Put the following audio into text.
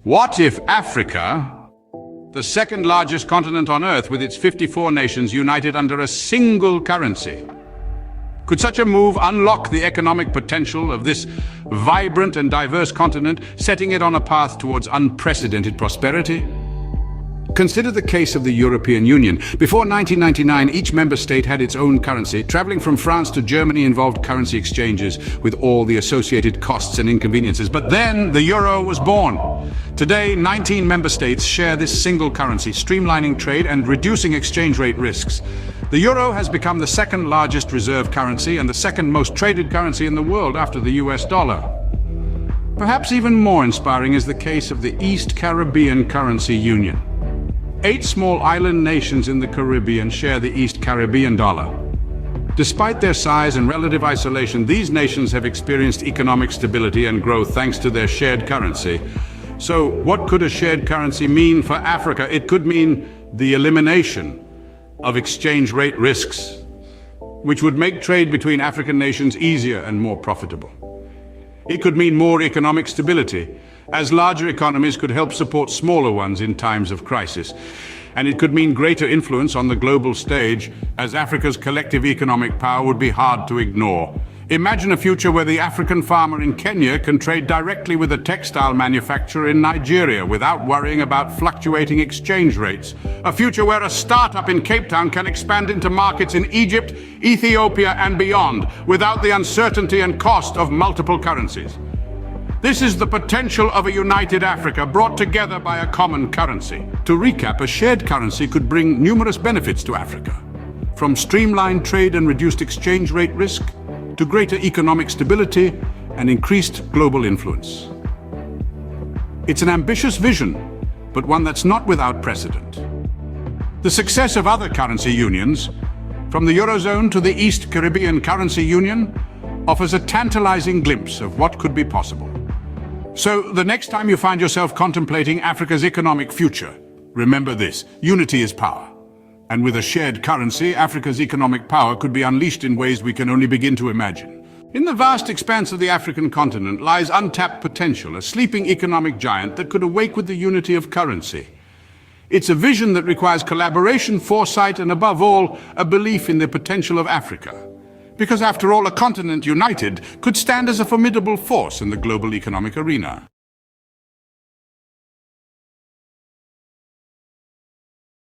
What if Africa, the second largest continent on Earth with its 54 nations united under a single currency? Could such a move unlock the economic potential of this vibrant and diverse continent, setting it on a path towards unprecedented prosperity? Consider the case of the European Union. Before 1999, each member state had its own currency. Traveling from France to Germany involved currency exchanges with all the associated costs and inconveniences. But then the euro was born. Today, 19 member states share this single currency, streamlining trade and reducing exchange rate risks. The euro has become the second largest reserve currency and the second most traded currency in the world after the US dollar. Perhaps even more inspiring is the case of the East Caribbean Currency Union. 8 small island nations in the Caribbean share the East Caribbean dollar. Despite their size and relative isolation, these nations have experienced economic stability and growth thanks to their shared currency. So, what could a shared currency mean for Africa? It could mean the elimination of exchange rate risks, which would make trade between African nations easier and more profitable. It could mean more economic stability, as larger economies could help support smaller ones in times of crisis. And it could mean greater influence on the global stage, as Africa's collective economic power would be hard to ignore. Imagine a future where the African farmer in Kenya can trade directly with a textile manufacturer in Nigeria without worrying about fluctuating exchange rates. A future where a startup in Cape Town can expand into markets in Egypt, Ethiopia, and beyond without the uncertainty and cost of multiple currencies. This is the potential of a united Africa brought together by a common currency. To recap, a shared currency could bring numerous benefits to Africa, from streamlined trade and reduced exchange rate risk, to greater economic stability and increased global influence. It's an ambitious vision, but one that's not without precedent. The success of other currency unions, from the Eurozone to the East Caribbean Currency Union, offers a tantalizing glimpse of what could be possible. So, the next time you find yourself contemplating Africa's economic future, remember this: unity is power. And with a shared currency, Africa's economic power could be unleashed in ways we can only begin to imagine. In the vast expanse of the African continent lies untapped potential, a sleeping economic giant that could awake with the unity of currency. It's a vision that requires collaboration, foresight, and above all, a belief in the potential of Africa. Because after all, a continent united could stand as a formidable force in the global economic arena.